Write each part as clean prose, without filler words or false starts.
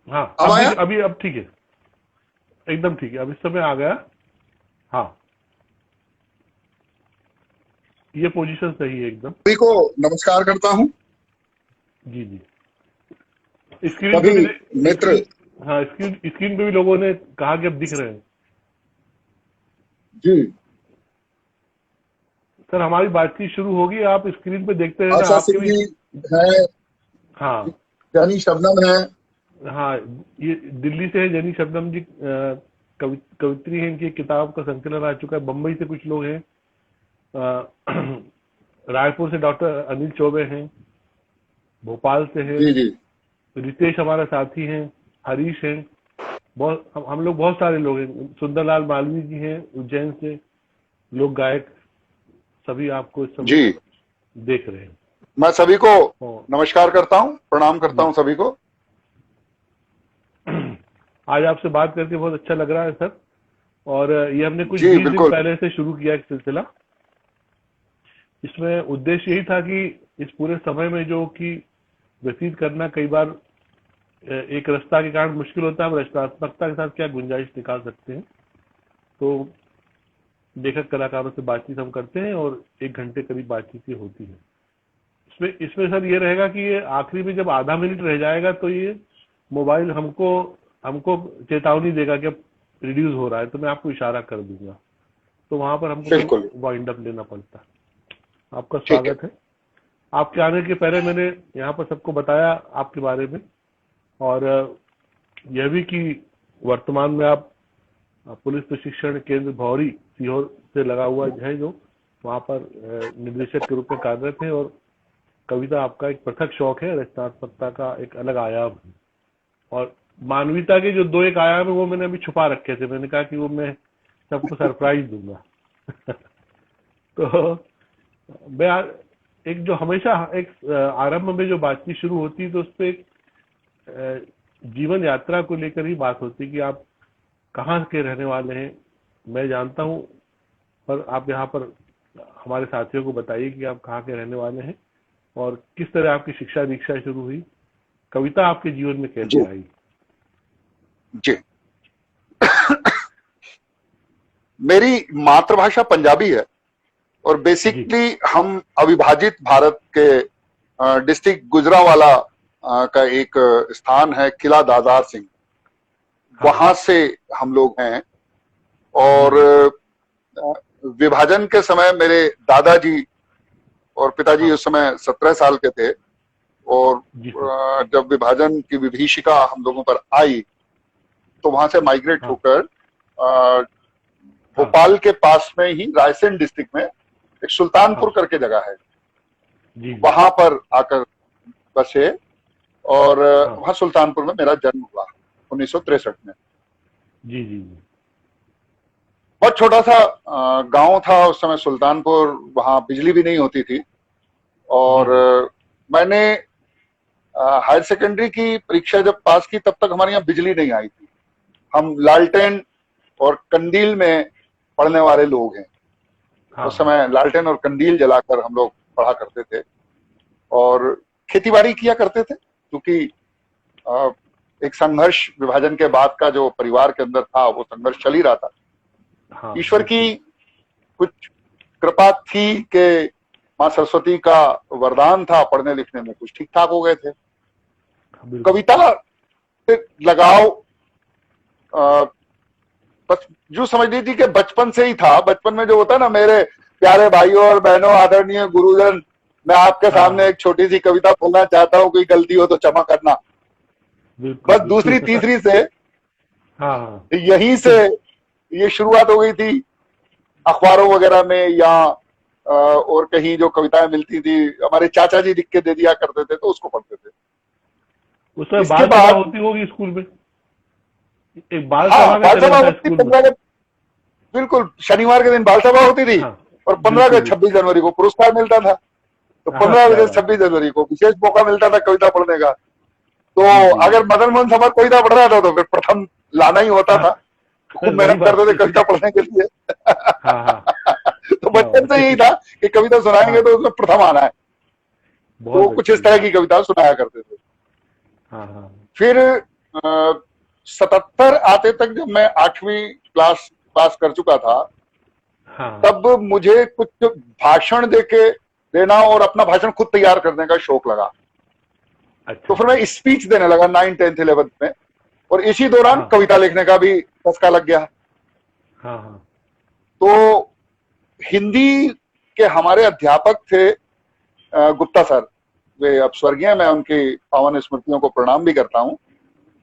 हाँ, अब आया? अभी अब ठीक है, एकदम ठीक है, अब इस समय आ गया। हाँ, ये पोजीशन सही है एकदम। सभी को नमस्कार करता हूँ। जी जी। स्क्रीन पे सभी भी मित्र। स्क्रीन हाँ, स्क्रीन स्क्रीन पे भी लोगों ने कहा कि अब दिख रहे हैं। जी। सर, हमारी बातचीत शुरू होगी, आप स्क्रीन पे देखते रहना, आशा आपके सिंह भी। जी है, हाँ यानी शबनम है। हाँ, ये दिल्ली से है जनी शबनम जी, कवित्री है, इनकी एक किताब का संकलन आ चुका है। बम्बई से कुछ लोग हैं, अ, रायपुर से डॉक्टर अनिल चौबे हैं, भोपाल से है जी जी। रितेश हमारा साथी हैं, हरीश हैं, बहुत हम लोग बहुत सारे लोग हैं, सुंदरलाल मालवीय जी हैं उज्जैन से, लोक गायक, सभी आपको इस समय जी, देख रहे हैं। मैं सभी को और नमस्कार करता हूँ, प्रणाम करता जी, हूँ सभी को। आज आपसे बात करके बहुत अच्छा लग रहा है सर। और ये हमने कुछ जी 20 दिन बिल्कुल। पहले से शुरू किया एक सिलसिला। इसमें उद्देश्य यही था कि इस पूरे समय में जो कि व्यतीत करना कई बार एक रास्ता के कारण मुश्किल होता है, हम रचनात्मकता के साथ क्या गुंजाइश निकाल सकते हैं। तो लेखक कलाकारों से बातचीत हम करते हैं और 1 घंटे करीब बातचीत ये होती है। इसमें इसमें सर ये रहेगा कि ये आखिरी में जब आधा मिनट रह जाएगा तो ये मोबाइल हमको हमको चेतावनी देगा कि अब रिड्यूस हो रहा है, तो मैं आपको इशारा कर दूंगा, तो वहां पर हमको बिल्कुल। फिर वाइंड अप लेना पड़ता है। आपका ठीक है। स्वागत है। आपके आने के पहले मैंने यहाँ पर सबको बताया आपके बारे में, और यह भी कि वर्तमान में आप पुलिस प्रशिक्षण केंद्र भौरी सीहोर से लगा हुआ है, जो वहाँ पर निर्देशक के रूप में कार्यरत है, और कविता आपका एक पृथक शौक है, रचनात्मकता का एक अलग आयाम है। और मानवीयता के जो दो एक आयाम है वो मैंने अभी छुपा रखे थे, मैंने कहा कि वो मैं सबको सरप्राइज दूंगा। तो मैं एक जो हमेशा एक आरंभ में जो बातचीत शुरू होती है तो उस पर एक जीवन यात्रा को लेकर ही बात होती है कि आप कहाँ के रहने वाले हैं। मैं जानता हूँ, पर आप यहाँ पर हमारे साथियों को बताइए कि आप कहाँ के रहने वाले हैं और किस तरह आपकी शिक्षा दीक्षा शुरू हुई, कविता आपके जीवन में जी कैसे आई। जी। मेरी मातृभाषा पंजाबी है और जी बेसिकली हम अविभाजित भारत के डिस्ट्रिक्ट गुजरांवाला का एक स्थान है किला दादार सिंह, हाँ हाँ। वहां से हम लोग हैं। जी और जी। विभाजन के समय मेरे दादाजी और पिताजी हाँ। उस समय 17 साल के थे। और जी सर। जब विभाजन की विभीषिका हम लोगों पर आई तो वहां से माइग्रेट हाँ होकर हाँ। भोपाल के पास में ही रायसेन डिस्ट्रिक्ट में एक सुल्तानपुर हाँ। करके जगह है, जी जी। वहां पर आकर बसे। और हाँ। वहां सुल्तानपुर में मेरा जन्म हुआ 1963 में। जी जी जी। बहुत छोटा सा गांव था उस समय सुल्तानपुर, वहां बिजली भी नहीं होती थी। जी और जी। मैंने हायर सेकेंडरी की परीक्षा जब पास की तब तक हमारे यहाँ बिजली नहीं आई थी। हम लालटेन और कंदील में पढ़ने वाले लोग हैं। हाँ उस हाँ। समय लालटेन और कंदील जलाकर हम लोग पढ़ा करते थे और खेती बाड़ी किया करते थे, क्योंकि अ, एक संघर्ष विभाजन के बाद का जो परिवार के अंदर था वो संघर्ष चल ही रहा था। हाँ ईश्वर की बिल्कुल। कुछ कृपा थी कि माँ सरस्वती का वरदान था, पढ़ने लिखने में कुछ ठीक ठाक हो गए थे। हाँ, बिल्कुल। कविता से लगाव बस यूं समझ लीजिए कि बचपन से ही था। बचपन में जो होता है ना, मेरे प्यारे भाइयों और बहनों, आदरणीय गुरुजन, मैं आपके हाँ सामने हाँ। एक छोटी सी कविता बोलना चाहता हूं, कोई गलती हो तो क्षमा करना। बिल्कुल बस दूसरी बिल्कुल। तीसरी से हाँ हाँ। यहीं से ये शुरुआत हो गई थी, अखबारों वगैरह में या और कहीं जो कविताएं मिलती थी हमारे चाचा जी लिख के दे दिया करते थे तो उसको पढ़ते थे। उस समय इसके बाल सभा बाद होती होगी स्कूल में, एक बाल हाँ, सभा का बाल चलन सभा था होती स्कूल में। 15 बिल्कुल शनिवार के दिन बाल सभा होती थी। हाँ। और 15 बिल्कुल अगस्त बिल्कुल। 26 जनवरी को पुरस्कार मिलता था। तो हाँ, 15 क्या अगस्त बात 26 है। जनवरी को विशेष मौका मिलता था कविता पढ़ने का। तो जी जी अगर जी। मदन मोहन समाज कविता पढ़ रहा था तो फिर प्रथम लाना ही होता हाँ। था। खूब वही मेहनत बात करते थे थी। कविता पढ़ने के लिए। हाँ हाँ। तो क्या बचपन बात से है। यही था कि कविता सुनाएंगे हाँ, तो उसमें प्रथम आना है। तो बहुत कुछ इस अच्छी तरह बात। की कविता सुनाया करते थे। हाँ हाँ। फिर 77 आते तक जब मैं 8वीं क्लास पास कर चुका था, हाँ तब मुझे कुछ भाषण देना और अपना भाषण खुद तैयार करने का शौक लगा। अच्छा तो फिर मैं स्पीच देने लगा 9th 10th 11th में, और इसी दौरान हाँ कविता लिखने का भी चस्का लग गया। हाँ हाँ तो हिंदी के हमारे अध्यापक थे गुप्ता सर, वे अब स्वर्गीय, मैं उनकी पावन स्मृतियों को प्रणाम भी करता हूँ।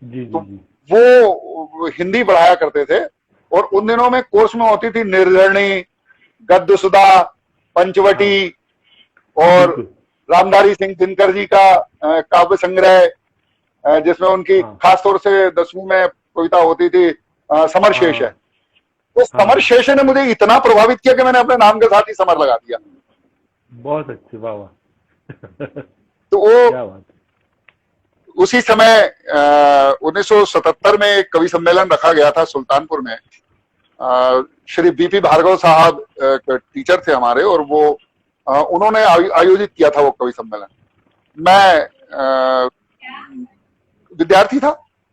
जी जी तो जी वो हिंदी पढ़ाया करते थे, और उन दिनों में कोर्स में होती थी निर्धरणी, गद्य सुधा, पंचवटी, और बिल्कुल रामधारी सिंह दिनकर जी का काव्य संग्रह, जिसमें उनकी हाँ खासतौर से 10वीं में कविता होती थी समर शेष है। हाँ तो हाँ समर शेष ने मुझे इतना प्रभावित किया कि मैंने अपने नाम के साथ ही समर लगा दिया। बहुत अच्छे, वाह वाह तो वो क्या बात है। उसी समय 1977 में एक कवि सम्मेलन रखा गया था सुल्तानपुर में। श्री बीपी भार्गव साहब टीचर थे हमारे, और वो उन्होंने आयोजित किया था वो कवि सम्मेलन। मैं विद्यार्थी था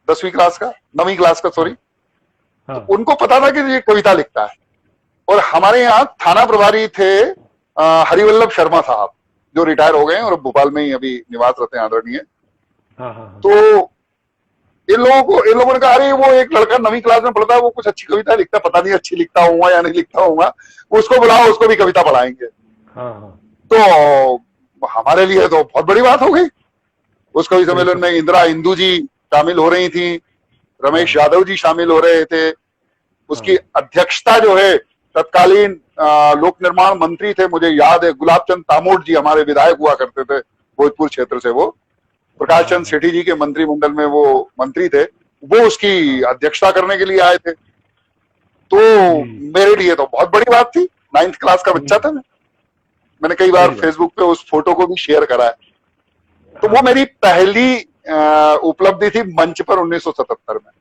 10वीं क्लास का, 9वीं क्लास का, सॉरी। हाँ तो उनको पता था कि ये कविता लिखता है, और हमारे यहाँ थाना प्रभारी थे हरिवल्लभ शर्मा साहब, जो रिटायर हो गए हैं और भोपाल में ही अभी निवासरत हैं, आदरणीय। हाँ हाँ तो इन लोगों ने कहा, अरे वो एक लड़का 9वीं क्लास में पढ़ता है, वो कुछ अच्छी कविता लिखता है, पता नहीं अच्छी लिखता होगा या नहीं लिखता होगा, उसको बुलाओ, उसको भी कविता पढ़ाएंगे। हाँ हाँ तो हमारे लिए तो बहुत बड़ी बात हो गई। उस कवि सम्मेलन में इंदिरा इंदू जी शामिल हो रही थी, रमेश यादव जी शामिल हो रहे थे। उसकी अध्यक्षता जो है तत्कालीन लोक निर्माण मंत्री थे, मुझे याद है, गुलाब चंद तामोट जी हमारे विधायक हुआ करते थे भोजपुर क्षेत्र से, वो प्रकाश चंद सेठी जी के मंत्रिमंडल में वो मंत्री थे, वो उसकी अध्यक्षता करने के लिए आए थे। तो मेरे लिए तो बहुत बड़ी बात थी, 9th क्लास का बच्चा था मैं। मैंने कई बार फेसबुक पे उस फोटो को भी शेयर करा है। तो वो मेरी पहली उपलब्धि थी मंच पर 1977 में।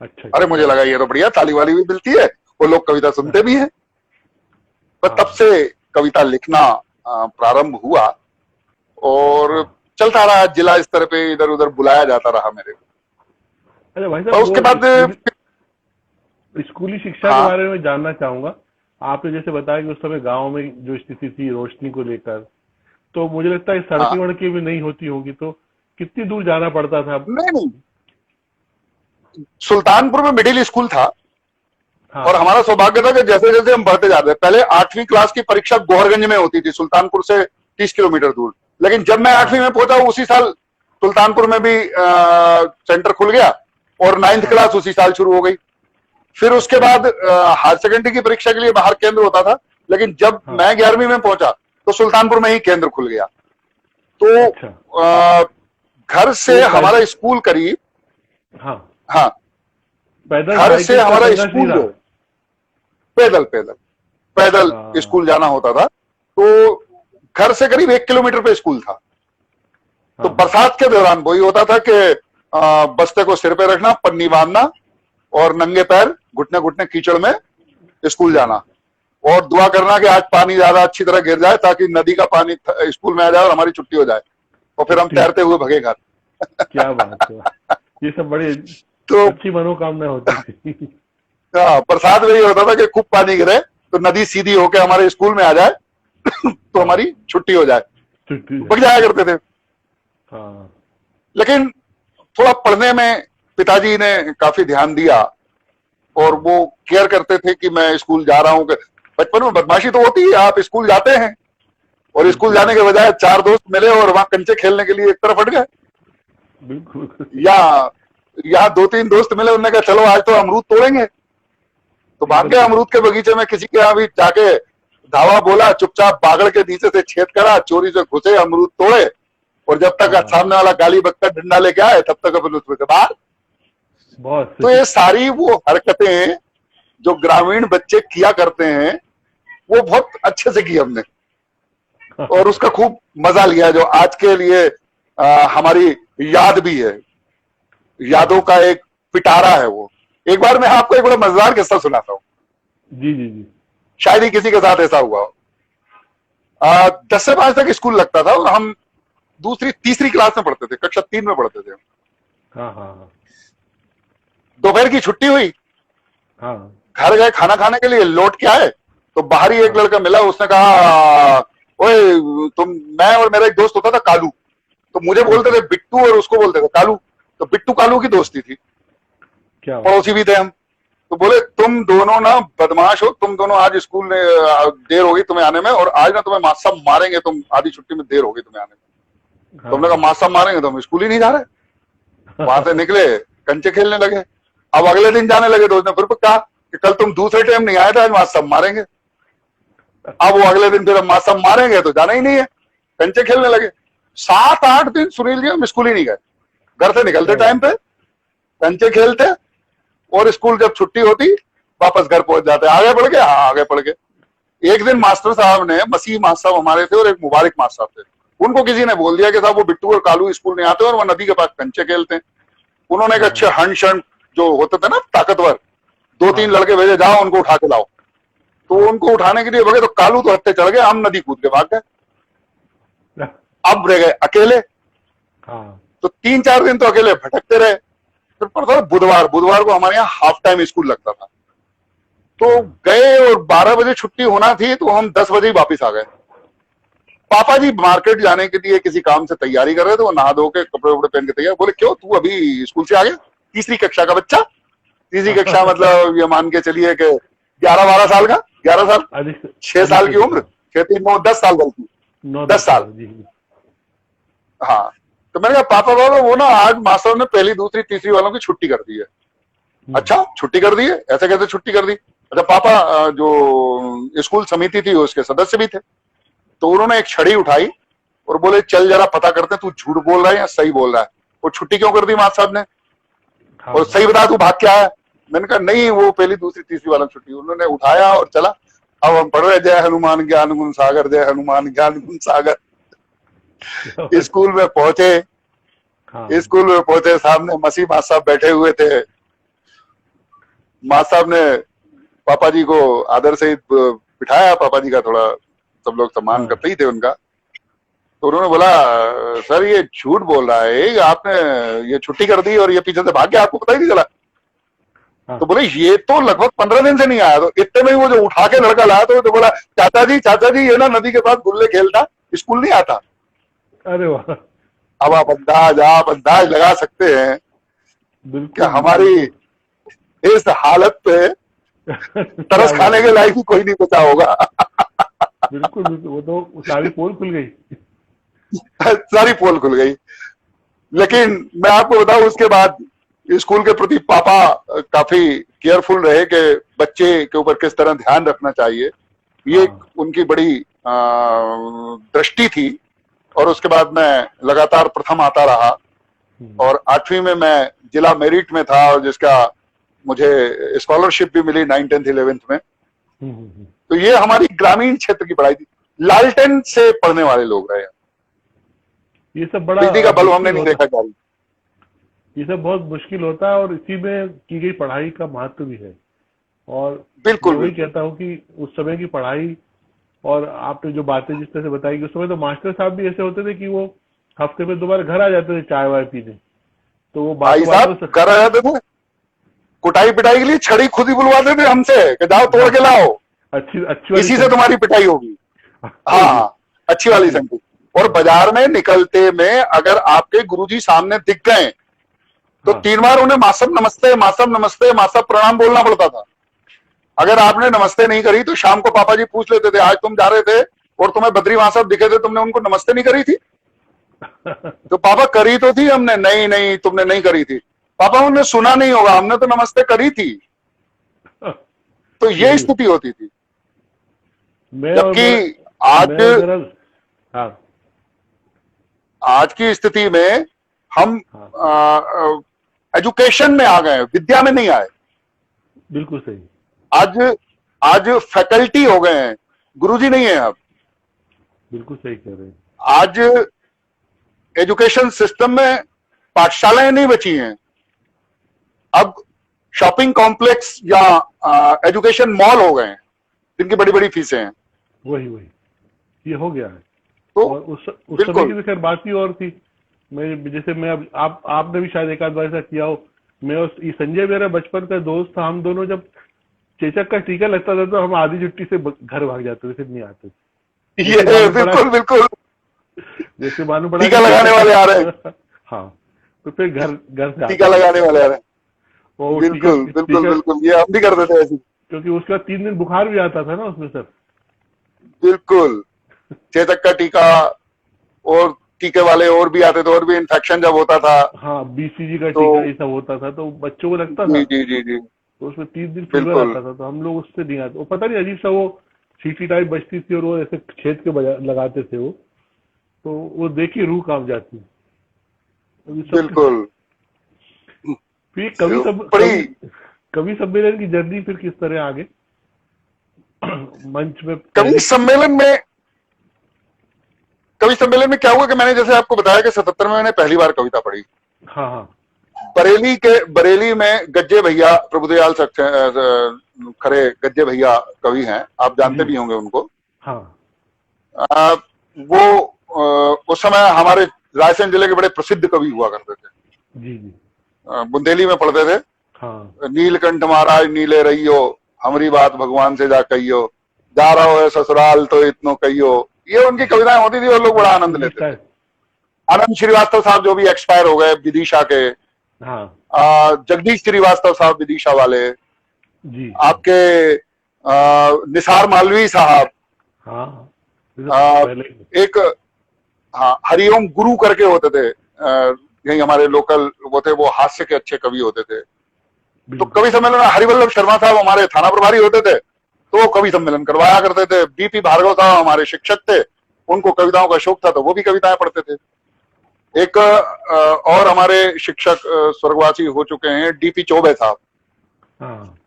अच्छा, अरे मुझे लगा ये तो बढ़िया, ताली वाली भी मिलती है, वो लोग कविता सुनते भी हैं। पर तब से कविता लिखना प्रारंभ हुआ, और चलता रहा, जिला स्तर पे इधर उधर बुलाया जाता रहा मेरे को। अच्छा भाई और साहब, उसके बाद स्कूली शिक्षा के बारे में जानना चाहूंगा। आपने जैसे बताया कि उस समय गांव में जो स्थिति थी रोशनी को लेकर, तो मुझे लगता है सड़कें वड़कें भी नहीं होती होंगी, तो कितनी दूर जाना पड़ता था? नहीं, सुल्तानपुर में मिडिल स्कूल था। हाँ। और हमारा सौभाग्य था कि जैसे जैसे हम बढ़ते जाते, पहले 8वीं क्लास की परीक्षा गोहरगंज में होती थी, सुल्तानपुर से 30 किलोमीटर दूर। लेकिन जब मैं 8वीं में पहुंचा, उसी साल सुल्तानपुर में भी सेंटर खुल गया, और 9th क्लास उसी साल शुरू हो गई। फिर उसके बाद हायर सेकेंडरी की परीक्षा के लिए बाहर केंद्र होता था, लेकिन जब मैं 11वीं में पहुंचा तो सुल्तानपुर में ही केंद्र खुल गया। तो घर से हमारा स्कूल करीब, हाँ, घर से हमारा स्कूल जो पैदल स्कूल जाना होता था। तो घर से करीब 1 किलोमीटर पे स्कूल था। तो बरसात के दौरान वही होता था कि बस्ते को सिर पे रखना, पन्नी बांधना, और नंगे पैर घुटने घुटने कीचड़ में स्कूल जाना, और दुआ करना कि आज पानी ज्यादा अच्छी तरह गिर जाए ताकि नदी का पानी स्कूल में आ जाए और हमारी छुट्टी हो जाए, और फिर हम तैरते हुए भगे घर। क्या बात है, ये सब बड़ी तो अच्छी मनोकामना होती थी। हाँ, बरसात में ये होता था कि खूब पानी गिरे तो नदी सीधी होके हमारे स्कूल में आ जाए तो हमारी छुट्टी हो जाए, भग जाया करते थे। लेकिन थोड़ा पढ़ने में पिताजी ने काफी ध्यान दिया, और वो केयर करते थे कि मैं स्कूल जा रहा हूँ। बचपन में बदमाशी तो होती है, आप स्कूल जाते हैं और स्कूल जाने के बजाय 4 दोस्त मिले और वहां कंचे खेलने के लिए एक तरफ हट गए, या 2-3 दोस्त मिले, उन्होंने कहा चलो आज तो अमरूद तोड़ेंगे, तो भाग गए अमरूद के बगीचे में, किसी के यहाँ भी जाके धावा बोला, चुपचाप बागड़ के नीचे से छेद करा, चोरी से घुसे, अमरूद तोड़े, और जब तक सामने वाला गाली बककर डंडा लेके आए तब तक अपन उसमें से बाहर। तो ये सारी वो हरकतें जो ग्रामीण बच्चे किया करते हैं, वो बहुत अच्छे से की हमने, और उसका खूब मजा लिया, जो आज के लिए हमारी याद भी है, यादों का एक पिटारा है वो। एक बार मैं आपको एक बड़ा मजेदार किस्सा सुनाता हूँ। जी जी जी। शायद ही किसी के साथ ऐसा हुआ हो। 10 से 5 तक स्कूल लगता था, और हम 2-3 क्लास में पढ़ते थे, कक्षा 3 में पढ़ते थे। हाँ हाँ हाँ दोपहर की छुट्टी हुई, हाँ घर गए खाना खाने के लिए, लौट के आए तो बाहर ही एक हाँ लड़का मिला, उसने कहा ओए तुम, मैं और मेरा एक दोस्त होता था कालू, तो मुझे बोलते अच्छा, थे बिट्टू और उसको बोलते थे कालू, तो बिट्टू कालू की दोस्ती थी, क्या बात पड़ोसी भी थे हम। तो बोले तुम दोनों ना बदमाश हो, तुम दोनों आज स्कूल में देर हो गई तुम्हें आने में, और आज ना तुम्हें मास्टर साहब मारेंगे, तुम आधी छुट्टी में देर हो गई तुम्हें आने में। है। हाँ तुमने कहा मास्टर साहब मारेंगे तो हम स्कूल ही नहीं जा रहे। वहां से हाँ निकले, कंचे खेलने लगे। अब अगले दिन जाने लगे तो उसने फिर कहा कि कल तुम दूसरे टाइम नहीं आए थे, आज मास्टर साहब मारेंगे। अब वो अगले दिन फिर हम मास्टर साहब मारेंगे तो जाना ही नहीं है, कंचे खेलने लगे। 7-8 दिन सुनील जी हम स्कूल ही नहीं गए, घर से निकलते क्या टाइम बात पे कंचे खेलते, और स्कूल जब छुट्टी होती वापस घर पहुंच जाते। आगे बढ़ गए, हाँ आगे बढ़ गए। एक दिन मास्टर साहब ने, मसीह मास्टर साहब हमारे थे और एक मुबारक मास्टर साहब थे, उनको किसी ने बोल दिया कि साहब वो बिट्टू और कालू स्कूल नहीं आते और वो नदी के पास कंचे खेलते हैं। उन्होंने एक अच्छे हाँ हन जो होते थे ना ताकतवर, 2-3 हाँ लड़के भेजे, जाओ उनको उठा के लाओ। तो हाँ उनको उठाने के लिए भगे तो कालू तो हत्ते चढ़ गए, हम नदी कूद के भाग गए। अब रह गए अकेले। हाँ तो 3-4 दिन तो अकेले भटकते रहे। फिर पड़ता था बुधवार, बुधवार को हमारे यहाँ हाफ टाइम स्कूल लगता था, तो हाँ गए और 12 बजे छुट्टी होना थी, तो हम 10 बजे ही वापिस आ गए। पापा जी मार्केट जाने के लिए किसी काम से तैयारी कर रहे थे, वो नहा धो के कपड़े वपड़े पहन के तैयार। बोले क्यों, तू अभी स्कूल से आ गया? तीसरी कक्षा का बच्चा, तीसरी कक्षा मतलब ये मान के चलिए कि 11-12 साल का, 11 साल, अधिक 6 अधिक साल से की अधिक, उम्र, हाँ 6-3-9 10 साल गलती, 10 9-10 साल, साल। जी जी। हाँ, तो मैंने कहा पापा बाबा वो ना आज मास्टर ने पहली दूसरी तीसरी वालों की छुट्टी कर दी है। हम्म, अच्छा छुट्टी कर दी है, ऐसे कैसे छुट्टी कर दी? अच्छा पापा जो स्कूल समिति थी उसके सदस्य भी थे, तो उन्होंने एक छड़ी उठाई और बोले चल जरा पता करते तू झूठ बोल रहा है या सही बोल रहा है, वो छुट्टी क्यों कर दी मास्टर साहब ने, हाँ और सही हाँ बता तू भाग क्या है। मैंने कहा नहीं वो पहली दूसरी तीसरी वाला छुट्टी। उन्होंने उठाया और चला। अब हम पढ़ रहे जय हनुमान ज्ञान गुण सागर, जय हनुमान ज्ञान गुण सागर। क्या बात है। स्कूल में पहुंचे, हाँ स्कूल में पहुंचे, सामने मसीह मास्टर साहब बैठे हुए थे। मास्टर साहब ने पापा जी को आदर से बिठाया, पापा जी का थोड़ा सब लोग सम्मान हाँ करते ही थे उनका। तो उन्होंने बोला सर ये झूठ बोल रहा है, आपने ये छुट्टी कर दी और ये पीछे से भाग गया, आपको पता ही नहीं चला। हाँ तो बोले ये तो लगभग 15 दिन से नहीं आया। तो इतने में ही वो जो उठा के लड़का लाया तो बोला चाचा जी ये ना नदी के पास गुल्ले खेलता, स्कूल नहीं आता। अरे वाह, अब आप अंदाज लगा सकते हैं कि बिल्कुल हमारी बिल्कुल। इस हालत पे क्या तरस खाने बात के है, लायक ही कोई नहीं बचा होगा। बिल्कुल बिल्कुल, वो तो सारी पोल खुल गई। सारी पोल खुल गई। लेकिन मैं आपको बताऊं उसके बाद स्कूल के प्रति पापा काफी केयरफुल रहे कि बच्चे के ऊपर किस तरह ध्यान रखना चाहिए। ये हाँ उनकी बड़ी दृष्टि थी। और उसके बाद मैं लगातार प्रथम आता रहा हम्म, और 8वीं में मैं जिला मेरिट में था, और जिसका मुझे स्कॉलरशिप भी मिली 9th 10th 11th में। हम्म। तो ये हमारी ग्रामीण क्षेत्र की पढ़ाई थी। लालटेन से पढ़ने वाले लोग रहे, ये सब बड़ा बिजली का बल्ब हमने मुश्किल नहीं होता, देखा जारी। ये सब बहुत मुश्किल होता है, और इसी में की गई पढ़ाई का महत्व भी है। और मैं बिल्कुल वही बिल्कुल। कहता हूँ कि उस समय की पढ़ाई, और आपने जो बातें जिस तरह से बताई कि उस समय तो मास्टर साहब भी ऐसे होते थे कि वो हफ्ते में 2 बार घर आ जाते थे चाय वाय पीने, तो वो भाई बातों बातों साहब में घर आ जाते थे, कुटाई पिटाई के लिए छड़ी खुद ही बुलवाते थे हमसे कि जाओ तोड़ हाँ, के लाओ, अच्छी अच्छी वाली इसी से संगति। तुम्हारी पिटाई होगी। जी हाँ जी। अच्छी वाली जी। संगति। और बाजार में निकलते में अगर आपके गुरुजी सामने दिख गए तो हाँ 3 बार उन्हें मासब नमस्ते, मासब नमस्ते, मासब प्रणाम बोलना पड़ता था। अगर आपने नमस्ते नहीं करी तो शाम को पापा जी पूछ लेते थे आज तुम जा रहे थे और तुम्हें बद्री मासब दिखे थे, तुमने उनको नमस्ते नहीं करी थी? तो पापा करी तो थी हमने। नहीं नहीं तुमने नहीं करी थी। पापा उन्होंने सुना नहीं होगा, हमने तो नमस्ते करी थी। तो ये जी। स्थिति होती थी। मैं और जबकि मेरा आज मैं और मेरा हाँ आज की स्थिति में हम हाँ, एजुकेशन में आ गए, विद्या में नहीं आए। बिल्कुल सही, आज आज फैकल्टी हो गए हैं, गुरुजी नहीं है अब। बिल्कुल सही कह रहे हैं। आज एजुकेशन सिस्टम में पाठशालाएं नहीं बची हैं, अब शॉपिंग कॉम्प्लेक्स या एजुकेशन मॉल हो गए हैं जिनकी बड़ी बड़ी फीसें हैं। वही वही, ये हो गया है। तो और उस समय बिल्कुल की तो खैर बात ही और थी, मैं जैसे मैं अब आपने भी शायद एक आध बार ऐसा किया हो। मैं और ये संजय मेरा बचपन का दोस्त था, हम दोनों जब चेचक का टीका लगता था तो हम आधी छुट्टी से घर भाग जाते थे, फिर नहीं आते थे। ये बिल्कुल बिल्कुल, जैसे मालूम पड़ा टीका लगाने वाले आ रहे हैं। हाँ, तो फिर घर घर से टीका लगाने वाले आ रहे हैं, वो बिल्कुल बिल्कुल बिल्कुल, ये हम भी करते थे ऐसे। क्योंकि उसका 3 दिन बुखार भी आता था ना उसमें सर। बिल्कुल, चेचक का टीका और टीके वाले और भी आते थे, और भी इन्फेक्शन जब होता था। हाँ, बीसीजी का तो टीका ये सब होता था, तो बच्चों को लगता था। जी जी जी जी, तो उसमें 3 दिन फीवर बिल्कुल आता था, तो हम लोग उससे नहीं आते। वो पता नहीं अजीब सा वो सीटी टाइप बजती थी और वो ऐसे छेद के लगाते थे वो, तो वो देखी रूह कांप जाती। बिल्कुल। फिर बड़ी कवि सम्मेलन की जर्नी फिर किस तरह आगे मंच में? कवि सम्मेलन में क्या हुआ कि मैंने जैसे आपको बताया कि 77 में मैंने पहली बार कविता पढ़ी। हाँ हाँ। बरेली में गज्जे भैया, प्रभुदयाल खरे गज्जे भैया कवि हैं, आप जानते भी होंगे उनको। हाँ। वो उस समय हमारे रायसेन जिले के बड़े प्रसिद्ध कवि हुआ करते थे। जी जी। बुंदेली में पढ़ते थे। हाँ। नीलकंठ महाराज नीले रहियो, हमारी बात भगवान से जा कहियो, जा रहा हो ससुराल तो इतनो कहियो। ये उनकी कविताएं होती थी और लोग बड़ा आनंद लेते थे। आनंद श्रीवास्तव साहब जो भी एक्सपायर हो गए विदिशा के, हाँ। जगदीश श्रीवास्तव साहब विदिशा वाले जी, आपके, निसार मालवी साहब, हाँ, एक हाँ हरिओम गुरु करके होते थे, यही हमारे लोकल वो थे, वो हास्य के अच्छे कवि होते थे। तो कवि सम्मेलन में हरिवल्लभ शर्मा साहब हमारे थाना प्रभारी होते थे, तो कवि सम्मेलन करवाया करते थे। बीपी भार्गव साहब हमारे शिक्षक थे, उनको कविताओं का शौक था तो वो भी कविताएं पढ़ते थे। एक और हमारे शिक्षक स्वर्गवासी हो चुके हैं, डीपी चौबे साहब,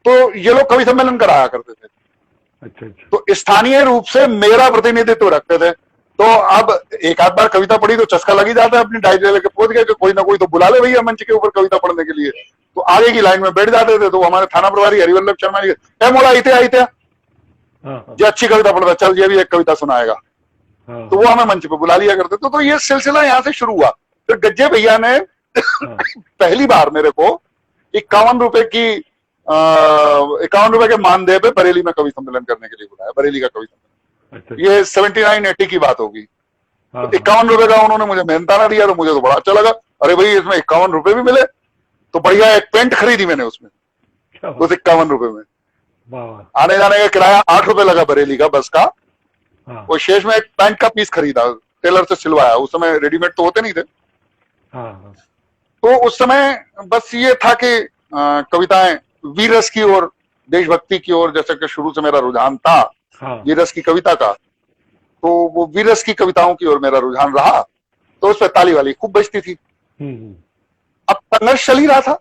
तो ये लोग कवि सम्मेलन कराया करते थे। अच्छा अच्छा। तो स्थानीय रूप से मेरा प्रतिनिधित्व रखते थे। तो अब एक आध बार कविता पढ़ी तो चस्का लगी जाता है, अपनी डायरी लेके पहुंच गए कि कोई ना कोई तो बुला ले भैया मंच के ऊपर कविता पढ़ने के लिए, तो आगे की लाइन में बैठ जाते थे। तो हमारे थाना प्रभारी हरिवल्लभ शर्मा जी, मोला आईते जो अच्छी कविता पढ़ता, चल ये भी एक कविता सुनाएगा, तो वो हमें मंच पे बुला लिया करते थे। तो ये सिलसिला यहाँ से शुरू हुआ। फिर गज्जे भैया ने पहली बार मेरे को 51 रुपए की 51 रुपए के मानदेय पे बरेली में कवि सम्मेलन करने के लिए बुलाया, बरेली का कवि सम्मेलन। अच्छा। ये 79-80 की बात होगी। तो 51 रुपए का उन्होंने मुझे मेहनताना दिया, तो मुझे तो बड़ा अच्छा लगा। अरे भाई इसमें 51 रुपए भी मिले, तो बढ़िया एक पेंट खरीदी मैंने उसमें, उस 51 रुपए में। आने जाने का किराया 8 रुपए लगा बरेली का बस का, और शेष में एक पैंट का पीस खरीदा, टेलर से सिलवाया। उस समय रेडीमेड तो होते नहीं थे। तो उस समय बस ये था कि कविताएं वीरस की और देशभक्ति की ओर, जैसे कि शुरू से मेरा रुझान था वीरस की कविता का, तो वो वीरस की कविताओं की ओर मेरा रुझान रहा। तो उस पर ताली वाली खूब बजती थी। अब संघर्ष चल ही रहा था,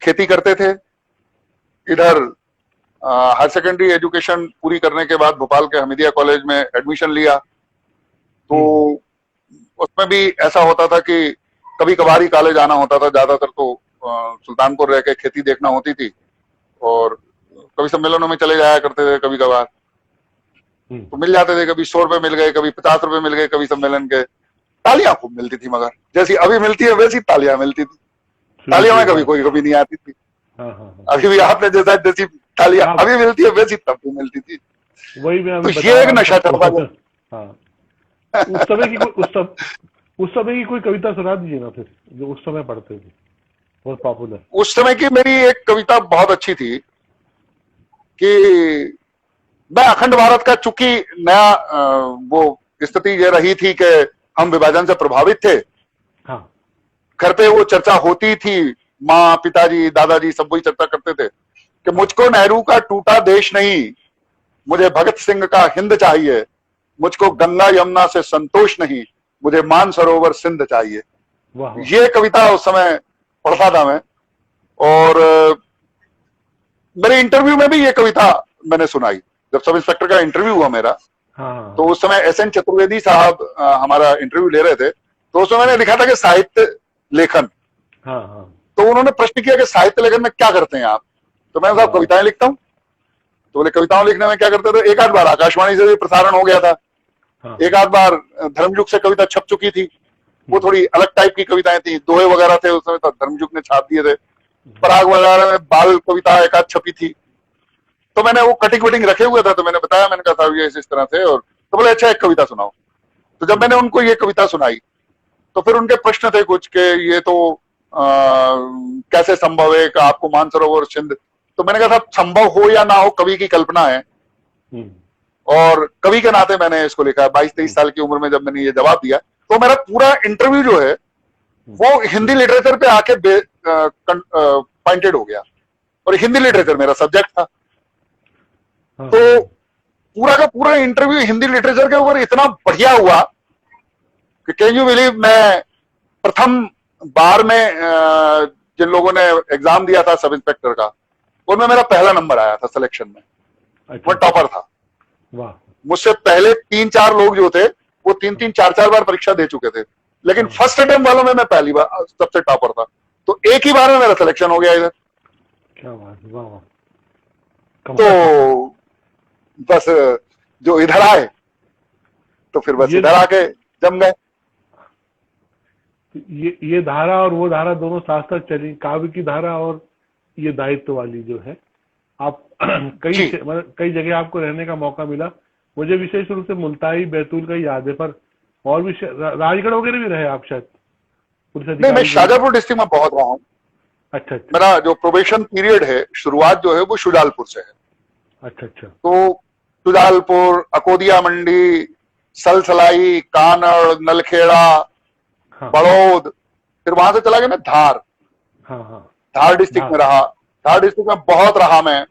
खेती करते थे। इधर हायर सेकेंडरी एजुकेशन पूरी करने के बाद भोपाल के हमीदिया कॉलेज में एडमिशन लिया। तो उसमें भी ऐसा होता था कि कभी कभार ही कॉलेज आना होता था, ज्यादातर तो सुल्तानपुर रह के खेती देखना होती थी, और कवि सम्मेलनों में चले जाया करते थे कभी कभार। तो मिल जाते थे, कभी 100 रुपए मिल गए, कभी 50 रुपए मिल गए कवि सम्मेलन के। तालियां खूब मिलती थी, मगर जैसी अभी मिलती है वैसी तालियां मिलती थी। तालियों में कभी कोई कभी नहीं आती थी। अभी भी आपने जैसी तालियां अभी मिलती है वैसी तब भी मिलती थी। वही मैं तो ये एक नशा चढ़ता था। उस समय की कोई कविता सुना दीजिए ना फिर, जो उस समय पढ़ते थे, बहुत पॉपुलर। उस समय की मेरी एक कविता बहुत अच्छी थी कि मैं अखंड भारत का, चूंकि नया वो स्थिति ये रही थी कि हम विभाजन से प्रभावित थे। घर पे वो चर्चा होती थी, माँ पिताजी दादाजी सब वही चर्चा करते थे कि मुझको नेहरू का टूटा देश नहीं, मुझे भगत सिंह का हिंद चाहिए, मुझको गंगा यमुना से संतोष नहीं, मुझे मानसरोवर सिंध चाहिए। ये कविता उस समय पढ़ता था मैं, और मेरे इंटरव्यू में भी ये कविता मैंने सुनाई। जब सब इंस्पेक्टर का इंटरव्यू हुआ मेरा, तो उस समय SN चतुर्वेदी साहब हमारा इंटरव्यू ले रहे थे। तो उसमें मैंने लिखा था कि साहित्य लेखन। तो उन्होंने प्रश्न किया कि साहित्य लेखन में क्या करते हैं आप? तो मैंने कहा कविताएं लिखता हूँ। तो बोले कविताओं लिखने में क्या करते थे? एक आध बार आकाशवाणी से भी प्रसारण हो गया था, एक आध बार धर्मयुग से कविता छप चुकी थी, वो थोड़ी अलग टाइप की कविताएं थी, दोहे वगैरह थे उस समय, तो धर्मयुग ने छाप दिए थे। पराग वगैरह में बाल कविता एक आध छपी थी, तो मैंने वो कटिंग वटिंग रखे हुए था, तो मैंने बताया, मैंने कहा साहब ये इस तरह से, और तो बोले अच्छा एक कविता सुनाओ। तो जब मैंने उनको ये कविता सुनाई तो फिर उनके प्रश्न थे कुछ के ये तो कैसे संभव है कि आपको मानसरोवर सिंध, तो मैंने कहा साहब संभव हो या ना हो कवि की कल्पना है, और कवि के नाते मैंने इसको लिखा है। 22-23 साल की उम्र में जब मैंने ये जवाब दिया तो मेरा पूरा इंटरव्यू जो है वो हिंदी लिटरेचर पे आके पॉइंटेड हो गया, और हिंदी लिटरेचर मेरा सब्जेक्ट था। तो पूरा का पूरा इंटरव्यू हिंदी लिटरेचर के ऊपर इतना बढ़िया हुआ कि कैन यू बिलीव, मैं प्रथम बार में जिन लोगों ने एग्जाम दिया था सब इंस्पेक्टर का, उनमें मेरा पहला नंबर आया था सिलेक्शन में। मैं टॉपर था। मुझसे पहले 3-4 लोग जो थे वो 3-3, 4-4 बार परीक्षा दे चुके थे, लेकिन फर्स्ट अटेम्प्ट वालों में मैं पहली बार सबसे टॉपर था। तो एक ही बार में मेरा सिलेक्शन हो गया इधर। क्या बात, वाह। तो बस जो इधर आए तो फिर बस इधर आके जम गए। ये धारा और वो धारा दोनों साथ साथ चली, काव्य की धारा और ये दायित्व वाली जो है। आप कई जगह आपको रहने का मौका मिला। मुझे विशेष रूप से मुल्ताई, बैतूल का याद है, पर और भी राजगढ़ वगैरह भी रहे आप शायद? नहीं, मैं शाजापुर डिस्ट्रिक्ट में बहुत रहा हूँ। अच्छा। मेरा जो प्रोबेशन पीरियड है, शुरुआत जो है वो शुजालपुर से है। अच्छा। तो शुजालपुर, अकोदिया मंडी, सलसलाई, कानड़, नलखेड़ा, बड़ौद, फिर वहां से चला गया मैं धार। धार डिस्ट्रिक्ट में रहा। धार डिस्ट्रिक्ट में बहुत रहा मैं।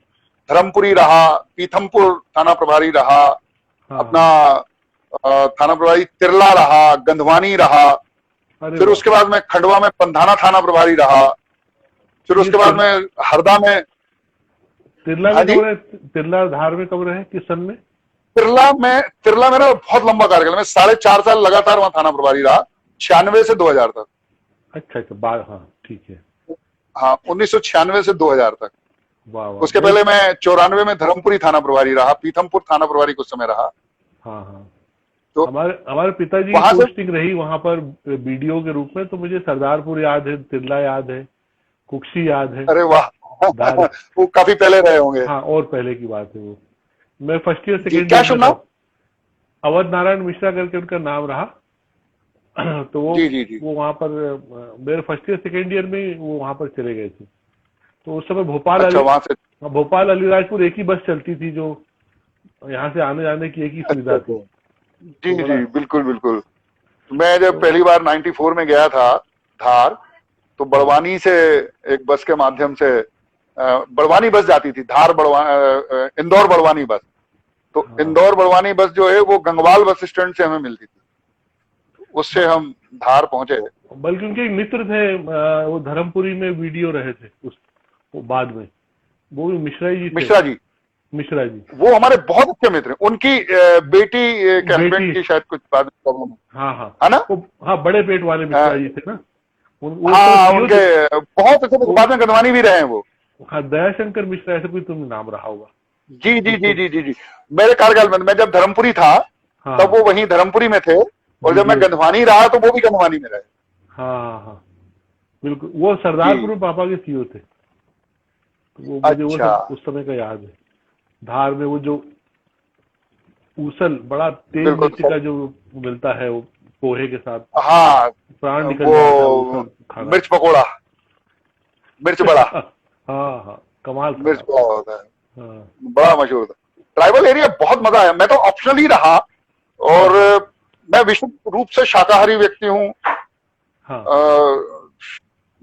धर्मपुरी रहा, पीथमपुर थाना प्रभारी रहा, अपना थाना प्रभारी तिरला रहा, गंधवानी रहा, फिर उसके बाद में खंडवा में पंधाना थाना प्रभारी रहा, फिर उसके बाद में हरदा में। तिरला धार में कब रहे, किस सन में? तिरला मेरा बहुत लंबा कार्यकाल, मैं 4.5 साल लगातार वहां थाना प्रभारी रहा, 96 से 2000 तक। अच्छा, हाँ ठीक है। हाँ, 1996 से 2000 तक। वाह। उसके पहले मैं 94 में धर्मपुरी थाना प्रभारी रहा, पीथमपुर थाना प्रभारी कुछ समय रहा। हाँ। तो हमारे पिताजी की पोस्टिंग रही वहां पर बीडीओ के रूप में, तो मुझे सरदारपुर याद है, तिरला याद है, कुक्सी याद है। अरे वाह वो काफी पहले रहे होंगे। हाँ, और पहले की बात है वो। मैं फर्स्ट ईयर सेकेंड क्या सुनना, अवध नारायण मिश्रा करके उनका नाम रहा। तो वो जी। वो वहां पर मेरे फर्स्ट ईयर सेकेंड ईयर में वो वहां पर चले गए थे। तो उस समय भोपाल अलीराजपुर एक ही बस चलती थी, जो यहाँ से आने जाने की एक ही सुविधा थी। जी, बिल्कुल। मैं जब पहली बार 94 में गया था धार, तो बड़वानी से एक बस के माध्यम से बड़वानी बस जाती थी, इंदौर बड़वानी बस। तो इंदौर बड़वानी बस जो है वो गंगवाल बस स्टैंड से हमें मिलती थी, उससे हम धार पहुंचे। बल्कि उनके एक मित्र थे, वो धर्मपुरी में वीडियो रहे थे वो बाद में, वो मिश्रा जी वो हमारे बहुत अच्छे मित्र हैं। उनकी बेटी के हस्बैंड की शायद कुछ बाद में प्रॉब्लम है ना? हाँ, बड़े पेट वाले मिश्रा जी थे ना। उनके बहुत अच्छे, बाद में गंधवानी भी रहे हैं वो। हाँ, दयाशंकर मिश्रा ऐसा कोई तुम नाम रहा होगा। जी। मेरे कार्यकाल में मैं जब धर्मपुरी था तब वो वहीं धर्मपुरी में थे, और जब मैं गंधवानी रहा तो वो भी गंधवानी में रहे। हाँ, बिल्कुल। वो सरदारपुर पापा के सीओ थे। वो मुझे वो उस समय का याद है। धार में वो जो ऊसल बड़ा तेज मिर्च का जो मिलता है, वो पोहे के साथ, हाँ, प्राण निकल जाता है। मिर्च पकोड़ा, मिर्च बड़ा। हाँ, कमाल। मिर्च बड़ा होता है, बड़ा मशहूर था। ट्राइबल एरिया बहुत मजा आया। मैं तो ऑप्शनल ही रहा, और मैं विशुद्ध रूप से शाकाहारी व्यक्ति हूँ।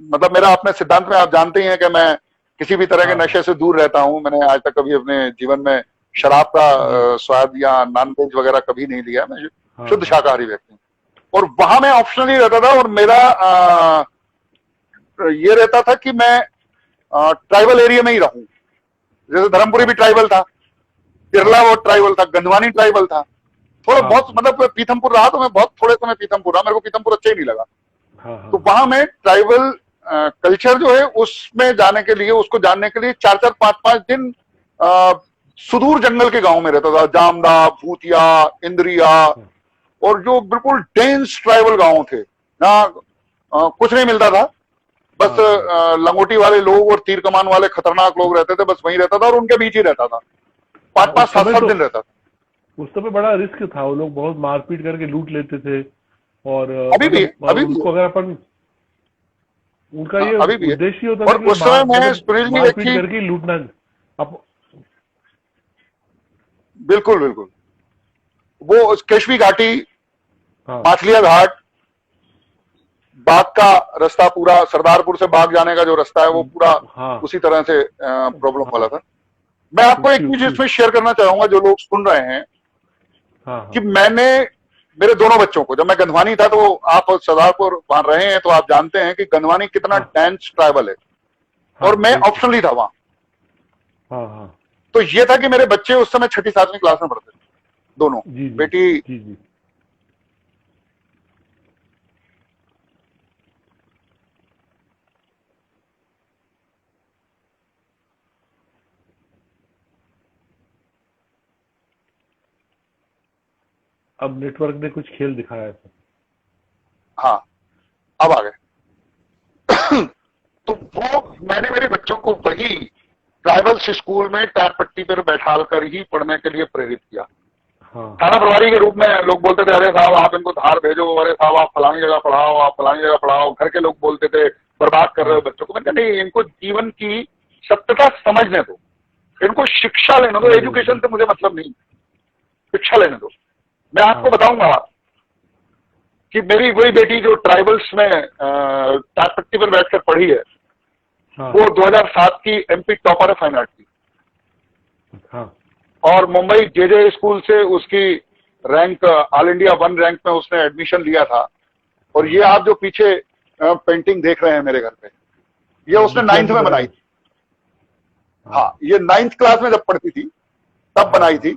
मतलब मेरा अपने सिद्धांत में आप जानते ही हैं कि मैं किसी भी तरह के नशे से दूर रहता हूँ। मैंने आज तक कभी अपने जीवन में शराब का स्वाद या नॉन वेज वगैरह कभी नहीं लिया। मैं शुद्ध शाकाहारी व्यक्ति हूँ, और वहां मैं ऑप्शनल ही रहता था। और मेरा ये रहता था कि मैं ट्राइबल एरिया में ही रहूं। जैसे धर्मपुरी भी ट्राइबल था, तिरला वो ट्राइबल था, गंधवानी ट्राइबल था, थोड़ा बहुत। मतलब पीथमपुर रहा तो मैं बहुत थोड़े समय पीथमपुर रहा, मेरे को पीथमपुर अच्छा ही नहीं लगा। तो वहां में ट्राइबल कल्चर जो है उसमें जाने के लिए, उसको जानने के लिए 4-4, 5-5 दिन सुदूर जंगल के गांव में रहता था। जामदा, भूतिया, इंद्रिया, और जो बिल्कुल डेंस ट्राइबल गांव थे, ना कुछ नहीं मिलता था, बस लंगोटी वाले लोग और तीर कमान वाले खतरनाक लोग रहते थे, बस वहीं रहता था और उनके बीच ही रहता था, 5-5 7-7 दिन रहता था। उस समय बड़ा रिस्क था, वो लोग बहुत मारपीट करके लूट लेते थे। और अभी भी उनको अगर अपन, उनका ये अभी भी है। उद्देश्य होता था और कि उस समय मैं मतलब सुनील जी एक मारपीट चीज, करके लूटना। अब बिल्कुल बिल्कुल, वो केशवी घाटी, हाँ माछलिया घाट, बाग का रास्ता, पूरा सरदारपुर से बाग जाने का जो रास्ता है वो पूरा हाँ उसी तरह से प्रॉब्लम वाला हाँ, था। मैं आपको एक चीज उसकी इसमें शेयर करना चाहूंगा, जो लोग सुन रहे हैं, हाँ कि हाँ मैंने मेरे दोनों बच्चों को, जब मैं गंधवानी था, तो आप सरदारपुर वहां रहे हैं तो आप जानते हैं कि गंधवानी कितना हाँ डेंस ट्राइबल है, हाँ और मैं बिल्कुल, ऑप्शनली था वहां। हाँ हाँ, तो ये था कि मेरे बच्चे उस समय 6ठी 7वीं क्लास में पढ़ते थे, दोनों जी जी बेटी। जी जी। अब नेटवर्क ने कुछ खेल दिखाया है सर। हाँ, अब आ गए। तो वो मैंने मेरे बच्चों को वही ट्राइबल्स स्कूल में टार पट्टी पर बैठाल कर ही पढ़ने के लिए प्रेरित किया। हाँ थाना प्रभारी के रूप में लोग बोलते थे, अरे साहब आप इनको धार भेजो, अरे साहब आप फलानी जगह पढ़ाओ, आप फलानी जगह पढ़ाओ। घर के लोग बोलते थे बर्बाद कर रहे हो हाँ बच्चों को। मैंने कहा नहीं, इनको जीवन की सत्यता समझने दो, इनको शिक्षा लेने दो, समझ एजुकेशन गए। से मुझे मतलब नहीं, शिक्षा लेने दो। मैं आपको हाँ बताऊंगा कि मेरी वही बेटी जो ट्राइबल्स में टार पट्टी पर बैठकर पढ़ी है, हाँ वो 2007 की एमपी टॉपर है फाइन आर्ट की, हाँ और मुंबई जेजे स्कूल से उसकी रैंक ऑल इंडिया 1 रैंक में उसने एडमिशन लिया था। और ये आप जो पीछे पेंटिंग देख रहे हैं मेरे घर पे, ये उसने बिटिया 9th की में बनाई। बनाई थी। हाँ, ये 9th क्लास में जब पढ़ती थी तब हाँ बनाई थी।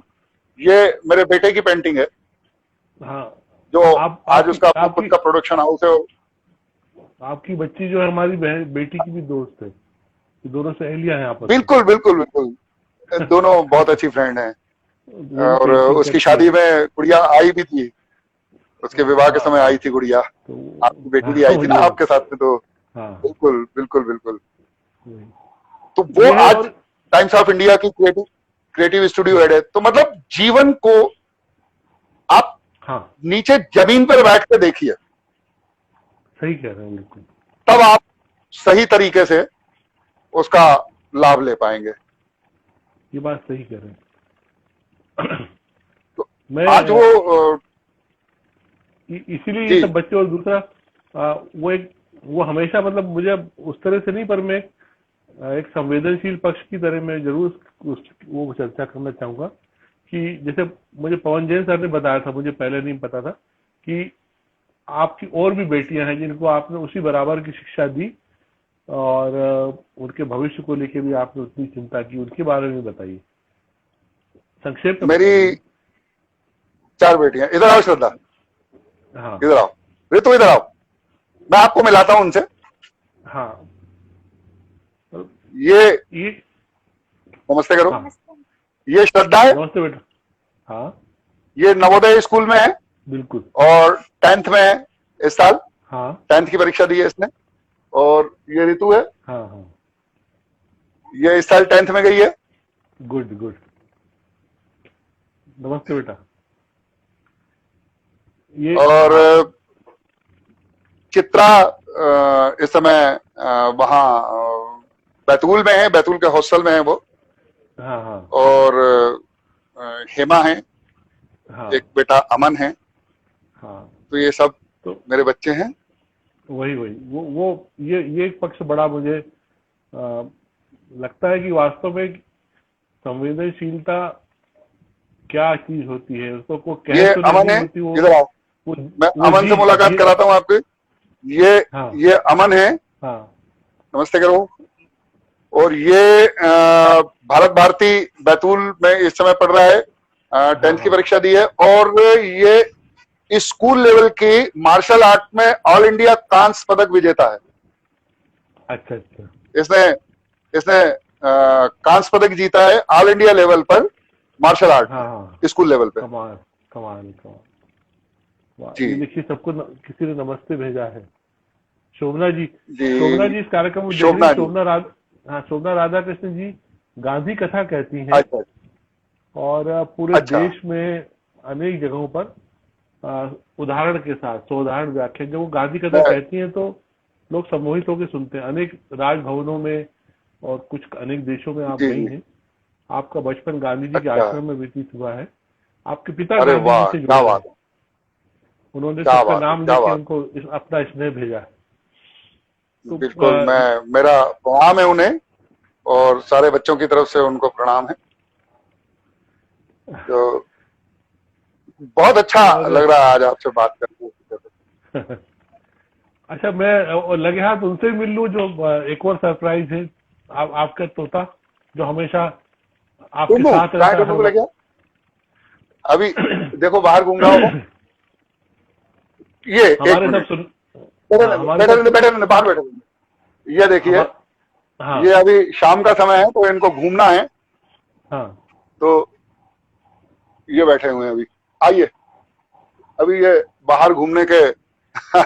ये मेरे बेटे की पेंटिंग है, हाँ। जो आप आज आपकी उसका अपना खुद आपकी का प्रोडक्शन हाउस है। आपकी बच्ची जो है हमारी बहन बेटी की भी दोस्त है, ये दोनों सहेलियां हैं आपस में। बिल्कुल बिल्कुल बिल्कुल, दोनों बहुत अच्छी फ्रेंड हैं। वो भी और पेंटिंग उसकी करती है। शादी में गुड़िया आई भी थी, उसके विवाह के हाँ समय हाँ, आई थी गुड़िया। आपकी तो बेटी भी हाँ आई थी ना मुझे आपके साथ में, तो हाँ बिल्कुल बिल्कुल बिल्कुल। वही। तो वो ये है। आज और टाइम्स ऑफ इंडिया की क्रिएटिव क्रिएटिव स्टूडियो हेड है। तो मतलब जीवन को आप हाँ नीचे जमीन पर बैठ के देखिए, सही कह रहे हैं बिल्कुल। तब आप सही तरीके से उसका लाभ ले पाएंगे। ये बात सही कह रहे हैं। तो मैं आज वो इसीलिए ये जी सब बच्चे, और दूसरा वो हमेशा मतलब मुझे उस तरह से नहीं, पर मैं एक संवेदनशील पक्ष की तरह मैं जरूर वो चर्चा करना चाहूंगा कि जैसे मुझे पवन जैन सर ने बताया था, मुझे पहले नहीं पता था कि आपकी और भी बेटियां हैं जिनको आपने उसी बराबर की शिक्षा दी, और उनके भविष्य को लेके भी आपने उतनी चिंता की। उनके बारे में बताइए, संक्षेप में मेरी बताइए। 4 बेटियां। इधर आओ श्रद्धा, हाँ इधर आओ ऋतु, इधर आओ, मैं आपको मिलाता हूं उनसे। हाँ। ये ये नमस्ते करो। हाँ, ये श्रद्धा है, नमस्ते बेटा। हाँ ये नवोदय स्कूल में है बिल्कुल। और 10th में है इस साल, हाँ 10th की परीक्षा दी है इसने। और ये ऋतु है, हाँ हाँ, ये इस साल 10th में गई है। Good good. नमस्ते बेटा। ये और हाँ चित्रा इस समय वहां बैतूल में है, बैतूल के हॉस्टल में है वो। हाँ हाँ और हेमा है, हाँ एक बेटा अमन है। हाँ। तो ये सब तो मेरे बच्चे हैं। वही वही वो ये एक पक्ष बड़ा मुझे लगता है कि वास्तव में संवेदनशीलता क्या चीज होती है, उसको को कह ये तो अमन नहीं है, होती, इधर आओ, वो मैं वो अमन से मुलाकात कराता हूँ आपको। ये हाँ ये अमन है, हाँ नमस्ते करो। और ये भारत भारती बैतूल में इस समय पढ़ रहा है, 10th की हाँ परीक्षा दी है। और ये स्कूल लेवल की मार्शल आर्ट में ऑल इंडिया कांस्य पदक विजेता है। अच्छा अच्छा। इसने इसने कांस्य पदक जीता है ऑल इंडिया लेवल पर, मार्शल आर्ट हाँ हाँ, में, स्कूल लेवल पे। कमाल कमाल कमाल। वाह, जी ये देखिए सबको किसी ने नमस्ते भेजा है। शोभना जी, जी। शोभना जी इस कार्यक्रम को देख रही हैं। शोभना जी। हाँ, शोभना राधाकृष्ण जी गांधी कथा कहती हैं, अच्छा और पूरे अच्छा। देश में अनेक जगहों पर उदाहरण के साथ सोदाहरण व्याख्या जब वो गांधी कथा मैं कहती हैं तो लोग सम्मोहित होकर सुनते हैं। अनेक राजभवनों में और कुछ अनेक देशों में आप जी गई जी। हैं। आपका बचपन गांधी जी के अच्छा। आश्रम में व्यतीत हुआ है। आपके पिता अरे गांधी जी वाह, से क्या जुड़े बात हैं, है, उन्होंने क्या सबका बात है, नाम क्या लेके बात उनको अपना स्नेह भेजा है। है। तो बिल्कुल, मैं, मेरा प्रणाम है उन्हें, और सारे बच्चों की तरफ से उनको प्रणाम है। तो बहुत अच्छा और लग रहा है आज आपसे बात करके। अच्छा, मैं लगे हाथ उनसे मिल लूं जो एक और सरप्राइज है। आपका तोता जो हमेशा आपके टुन्नू, साथ कहाँ है रहता है हर टुन्नू को लेके? वक्त। अभी देखो बाहर घूम रहा हो वो। ये एक हमारे सब मिनट, सुन बैठे हाँ, रहने, हमारे बैठे सब रहने, बैठे रहने, बाहर बैठे रहने। ये हम देखिए, हाँ ये अभी शाम का समय है तो इनको घूमना है, हाँ तो ये बैठे हुए हैं अभी। आइए, अभी ये बाहर घूमने के हाँ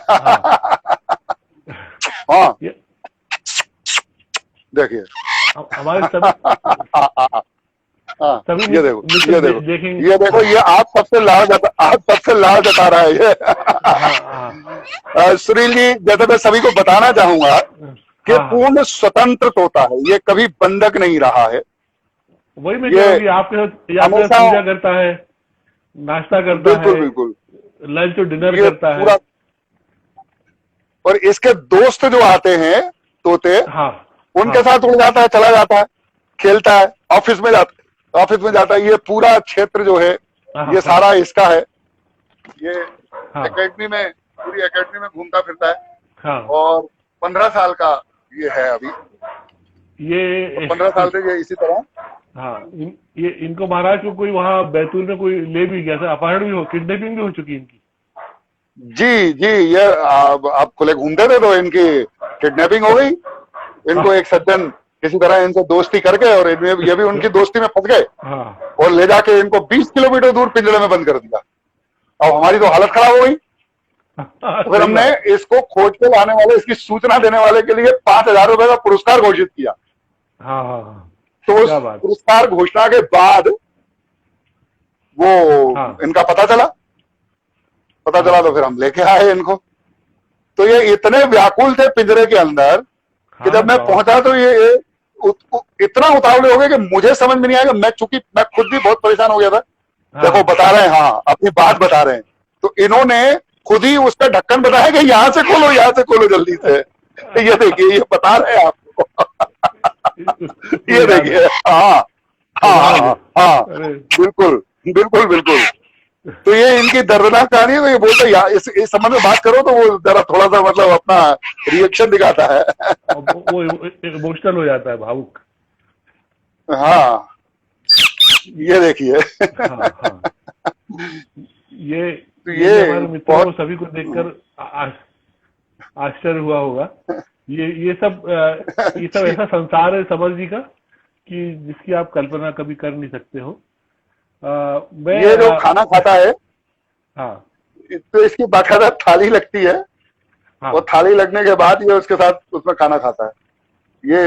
हाँ, ये देखिए। हमारे सभी हाँ, सभी ये मित्र देखो, मित्र ये देखो, देखेंगे। ये देखो, हाँ ये आप सबसे लाड़ जता रहा है ये। हाँ हाँ सुनील जी, जैसे मैं सभी को बताना चाहूंगा कि हाँ हाँ, पूर्ण स्वतंत्र तोता है, ये कभी बंधक नहीं रहा है। वही मैं कह ये रहा हूँ कि आपके साथ हमेशा, पूजा करता है, नाश्ता करता है, बिल्कुल बिल्कुल, लंच और डिनर ये करता है। पूरा, और इसके दोस्त जो आते हैं तोते, हाँ हाँ उनके साथ उड़ जाता है, चला जाता है, खेलता है, ऑफिस में जाता है। ये पूरा क्षेत्र जो है, हाँ ये हाँ सारा इसका है। ये हाँ एकेडमी में, पूरी एकेडमी में घूमता फिरता है, हाँ। और 15 साल का ये है अभी, और ये 15 साल से ये इसी तरह। हाँ, ये इनको महाराज को कोई वहाँ बैतूल में कोई ले भी गया था, अपहरण भी हो, किडनैपिंग भी हो चुकी इनकी। जी जी, ये आप खुले घूमते थे तो इनकी किडनैपिंग हो गई। इनको एक सज्जन किसी तरह इनसे दोस्ती करके, और इनमें ये भी उनकी दोस्ती में फंस गए, हाँ और ले जाके इनको 20 किलोमीटर दूर पिंजरे में बंद कर दिया। अब हमारी तो हालत खराब हो गई। तो फिर सही हमने बात। इसको खोज के लाने वाले, इसकी सूचना देने वाले के लिए 5,000 रुपए का पुरस्कार घोषित किया। हाँ हाँ हाँ, तो उस क्या बात। पुरस्कार घोषणा के बाद वो हाँ इनका पता चला, तो हाँ फिर हम लेके आए इनको। तो ये इतने व्याकुल थे पिंजरे के अंदर कि हाँ, जब मैं पहुंचा तो ये इतना उतावले हो गए कि मुझे समझ में नहीं आया। चूंकि मैं खुद भी बहुत परेशान हो गया था। देखो, हाँ बता रहे हैं, हाँ, अपनी बात बता रहे हैं, तो इन्होंने खुद ही उसका ढक्कन बताया कि यहाँ से खोलो, यहाँ से खोलो जल्दी से। ये देखिए, ये बता रहे हैं आपको। उसको ये याद है, देखिए, हाँ हाँ हाँ सौभाग्य। हाँ हाँ, अरे बिल्कुल बिल्कुल बिल्कुल। तो ये इनकी दर्दनाक कहानी है। तो ये बोलते हैं, इस संबंध में बात करो, तो वो जरा थोड़ा सा मतलब अपना रिएक्शन दिखाता है। वो इमोशनल हो जाता है, भावुक। हाँ, ये देखिए। हाँ हाँ, ये तो ये भी हमारे मित्रों को बहुत, सभी को देखकर आश्चर्य हुआ होगा। ये सब ऐसा संसार है समर जी का कि जिसकी आप कल्पना कभी कर नहीं सकते हो। मैं ये जो खाना खाता है, हाँ तो इसकी बाकायदा थाली लगती है, हाँ और थाली लगने के बाद ये उसके साथ उसमें खाना खाता है। ये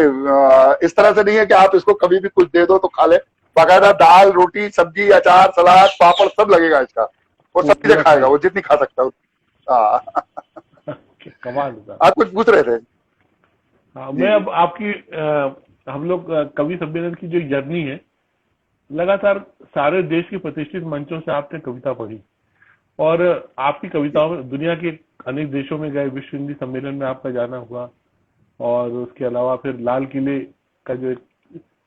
इस तरह से नहीं है कि आप इसको कभी भी कुछ दे दो तो खा ले। बाकायदा दाल, रोटी, सब्जी, अचार, सलाद, पापड़ सब लगेगा इसका, और सब चीजें पूरा खाएगा थाली। वो, जितनी खा सकता है कमाल होता। आप कुछ पूछ रहे थे? हाँ, जी मैं जी अब आपकी हम लोग कवि सम्मेलन की जो जर्नी है, लगातार सारे देश के प्रतिष्ठित मंचों से आपने कविता पढ़ी, और आपकी कविताओं में दुनिया के अनेक देशों में गए, विश्व हिंदी सम्मेलन में आपका जाना हुआ, और उसके अलावा फिर लाल किले का जो एक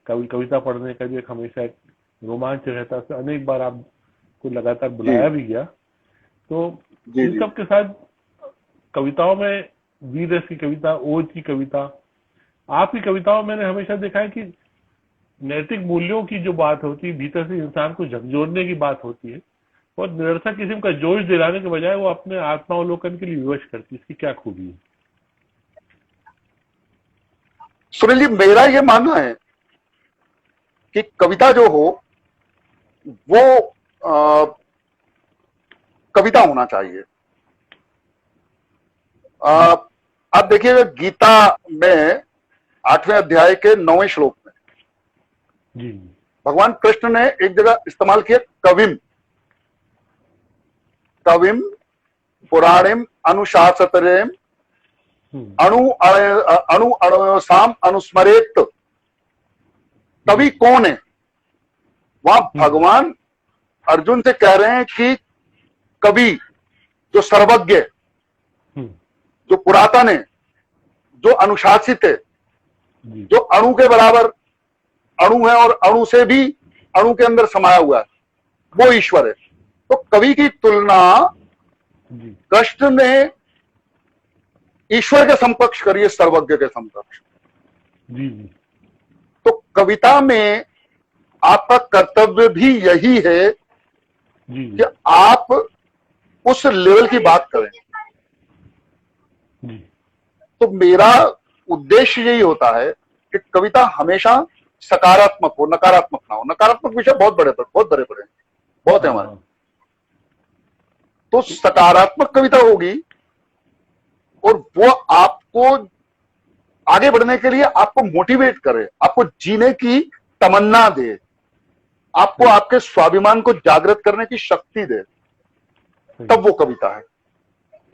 कविता पढ़ने का जो एक हमेशा एक रोमांच रहता है, उसमें अनेक बार आपको लगातार जी बुलाया भी गया। तो जी इन जी। सब के साथ कविताओं में वीर रस की कविता, ओज की कविता, आपकी कविताओं में मैंने हमेशा देखा है कि नैतिक मूल्यों की जो बात होती है, भीतर से इंसान को झकझोरने की बात होती है, और निरर्थक किस्म का जोश दिलाने के बजाय वो अपने आत्मावलोकन के लिए विवश करती है। इसकी क्या खूबी है? सुनील जी, मेरा ये मानना है कि कविता जो हो, वो कविता होना चाहिए। आप देखिएगा गीता में 8वें अध्याय के 9वें श्लोक में जी भगवान कृष्ण ने एक जगह इस्तेमाल किया कविम, कविम पुराणिम अनुशासतरेम अणु अणुसाम अनुस्मरेत। कवि कौन है? वहां भगवान अर्जुन से कह रहे हैं कि कवि जो सर्वज्ञ, जो पुरातन है, जो अनुशासित है, जो अणु के बराबर अणु है और अणु से भी अणु के अंदर समाया हुआ है, वो ईश्वर है। तो कवि की तुलना कृष्ण ने ईश्वर के समकक्ष करी है, सर्वज्ञ के समकक्ष। तो कविता में आपका कर्तव्य भी यही है कि आप उस लेवल की बात करें। तो मेरा उद्देश्य यही होता है कि कविता हमेशा सकारात्मक हो, नकारात्मक ना हो। नकारात्मक विषय बहुत बड़े हैं, बहुत है हमारे। तो सकारात्मक कविता होगी और वो आपको आगे बढ़ने के लिए आपको मोटिवेट करे, आपको जीने की तमन्ना दे, आपको आपके स्वाभिमान को जागृत करने की शक्ति दे, तब वो कविता है।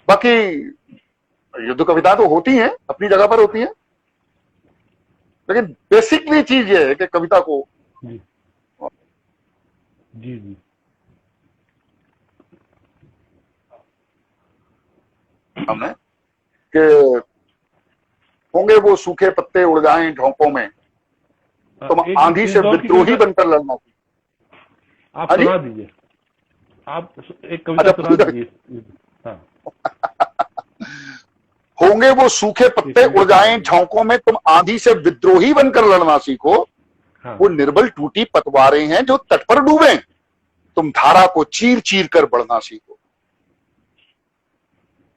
बाकी युद्ध कविता तो होती हैं, अपनी जगह पर होती हैं, लेकिन बेसिकली चीज ये है कि कविता को जी हमने कि होंगे वो सूखे पत्ते उड़ जाएं झोंकों में, तुम आंधी से विद्रोही बनकर लड़ना। आप सुना दीजिए, आप एक कविता सुना दीजिए। हाँ। होंगे वो सूखे पत्ते उड़ जाएं झोंकों में, तुम आंधी से विद्रोही बनकर लड़ना सीखो। हाँ। वो निर्बल टूटी पतवारें हैं जो तट पर डूबे, तुम धारा को चीर चीर कर बढ़ना सीखो।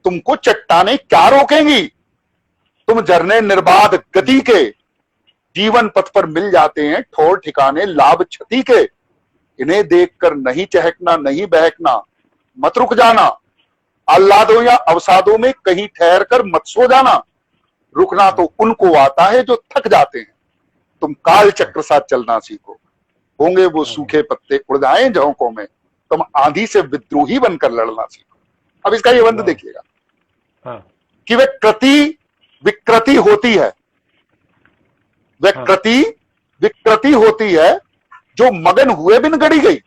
तुमको चट्टाने क्या रोकेंगी, तुम झरने निर्बाध गति के, जीवन पथ पर मिल जाते हैं ठोर ठिकाने लाभ क्षति के। इन्हें देखकर नहीं चहकना नहीं बहकना, मत रुक जाना, आह्लादों या अवसादों में कहीं ठहर कर मत सो जाना। रुकना तो उनको आता है जो थक जाते हैं, तुम काल चक्र साथ चलना सीखो। होंगे वो सूखे पत्ते उड़ जाएं झोंकों में, तुम आंधी से विद्रोही बनकर लड़ना सीखो। अब इसका ये बंद देखिएगा कि वे कृति विकृति होती है, विकृति होती है जो मगन हुए बिन गढ़ी गई